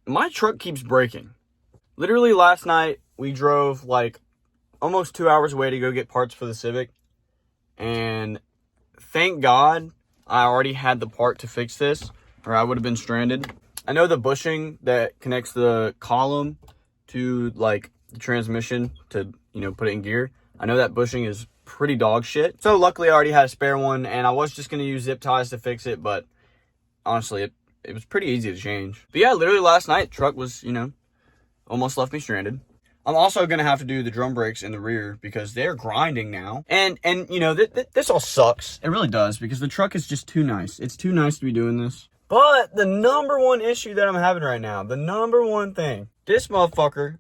my truck keeps breaking. Literally last night, we drove like almost 2 hours away to go get parts for the Civic. And thank God I already had the part to fix this, or I would have been stranded. I know the bushing that connects the column to like the transmission to, you know, put it in gear. I know that bushing is pretty dog shit. So luckily I already had a spare one, and I was just going to use zip ties to fix it, but honestly, it was pretty easy to change. But yeah, literally last night, truck was, you know, almost left me stranded. I'm also going to have to do the drum brakes in the rear because they're grinding now. And you know, this all sucks. It really does, because the truck is just too nice. It's too nice to be doing this. But the number one issue that I'm having right now, the number one thing, this motherfucker,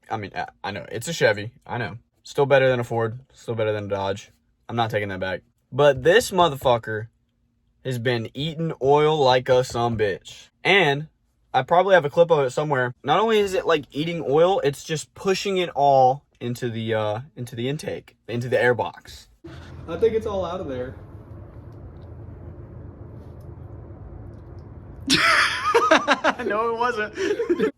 I know, it's a Chevy. I know. Still better than a Ford. Still better than a Dodge. I'm not taking that back. But this motherfucker has been eating oil like a sumbitch. And I probably have a clip of it somewhere. Not only is it like eating oil, it's just pushing it all into the intake, into the air box. I think it's all out of there. No, it wasn't.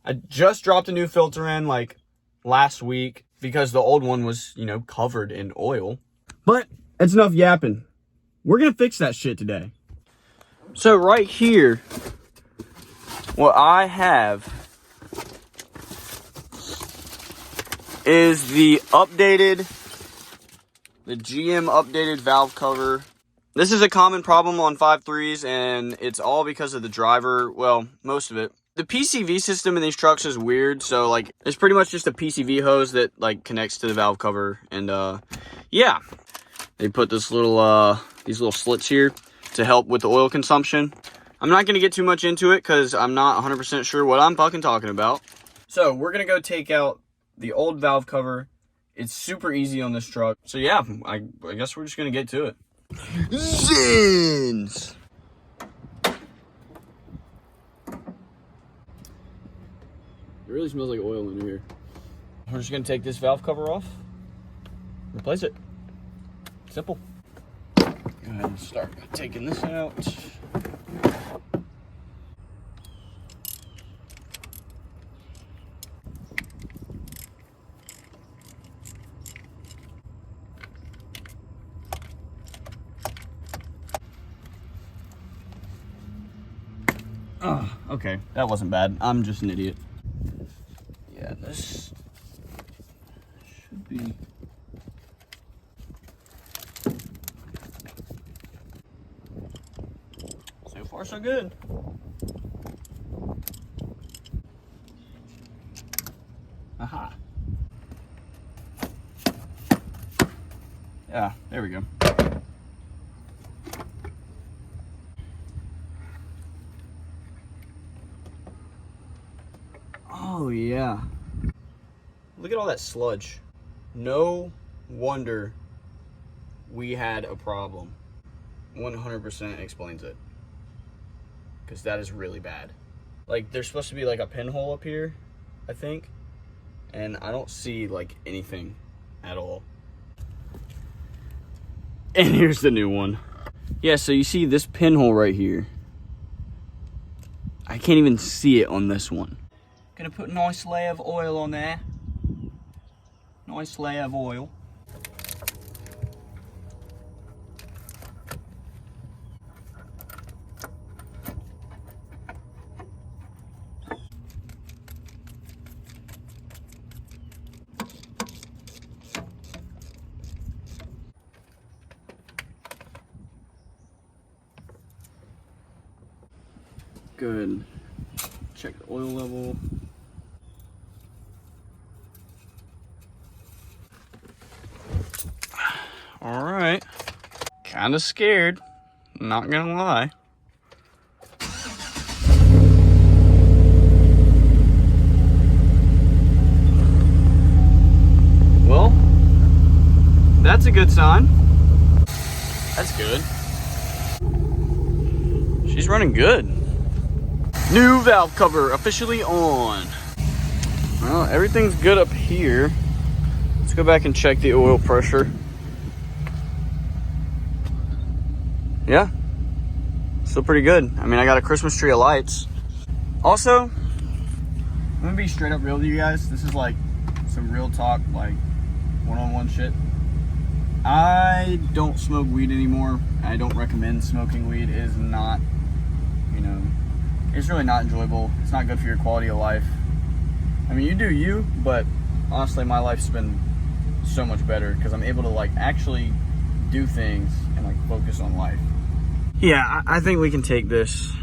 I just dropped a new filter in like last week because the old one was, you know, covered in oil. But it's enough yapping. We're gonna fix that shit today. So right here, what I have is the GM updated valve cover. This is a common problem on 5.3s, and it's all because of the driver. Well, most of it. The PCV system in these trucks is weird, so like it's pretty much just a PCV hose that like connects to the valve cover, and yeah, they put this little these little slits here to help with the oil consumption. I'm not gonna get too much into it because I'm not 100% sure what I'm fucking talking about. So we're gonna go take out the old valve cover. It's super easy on this truck. So yeah, I guess we're just gonna get to it. Zins! It really smells like oil in here. We're just gonna take this valve cover off, replace it. Simple. Go ahead and start by taking this out. Oh, okay, that wasn't bad. I'm just an idiot. Yeah, this should be... So far, so good. Aha. Yeah, there we go. Oh yeah. Look at all that sludge. No wonder we had a problem. 100% explains it. Because that is really bad. Like, there's supposed to be like a pinhole up here, I think. And I don't see like anything at all. And here's the new one. Yeah, so you see this pinhole right here. I can't even see it on this one. Gonna put a nice layer of oil on there. Nice layer of oil. Good. Check the oil level. All right. Kind of scared, not gonna lie. Well, that's a good sign. That's good. She's running good. New valve cover officially on. Well, everything's good up here. Let's go back and check the oil pressure. Yeah, still pretty good. I mean, I got a Christmas tree of lights. Also, I'm gonna be straight up real with you guys. This is like some real talk, like one-on-one shit. I don't smoke weed anymore. I don't recommend smoking weed. It is not, you know, it's really not enjoyable. It's not good for your quality of life. I mean, you do you, but honestly, my life's been so much better because I'm able to like actually do things and like focus on life. Yeah, I think we can take this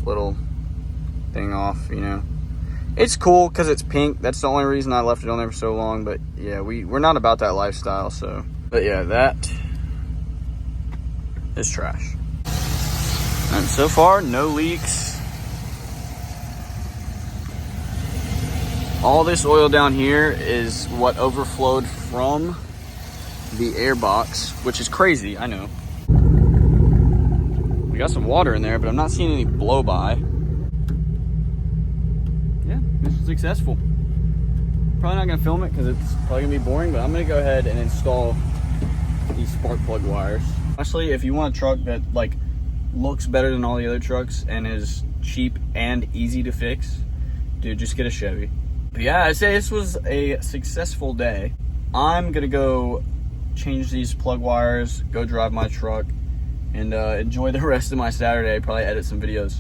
little thing off, you know. It's cool because it's pink. That's the only reason I left it on there for so long. But yeah, we're not about that lifestyle, so. But yeah, that is trash. And so far, no leaks. All this oil down here is what overflowed from the air box, which is crazy, I know. We got some water in there, but I'm not seeing any blow by. Yeah, mission successful. Probably not gonna film it because it's probably gonna be boring, but I'm gonna go ahead and install these spark plug wires. Honestly, if you want a truck that like looks better than all the other trucks and is cheap and easy to fix, dude, just get a Chevy. But yeah, I'd say this was a successful day. I'm gonna go change these plug wires, go drive my truck, and enjoy the rest of my Saturday. Probably edit some videos.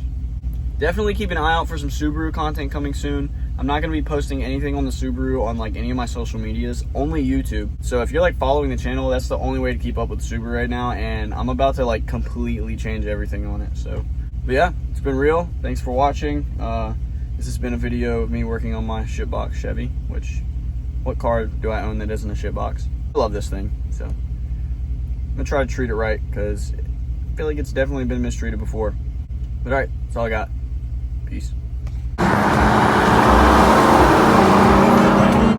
Definitely keep an eye out for some Subaru content coming soon. I'm not gonna be posting anything on the Subaru on like any of my social medias, only YouTube. So if you're like following the channel, that's the only way to keep up with Subaru right now, and I'm about to like completely change everything on it. So, but yeah, it's been real. Thanks for watching. This has been a video of me working on my shitbox Chevy, which, what car do I own that isn't a shitbox? I love this thing, so I'm gonna try to treat it right because I feel like it's definitely been mistreated before. But all right, that's all I got. Peace.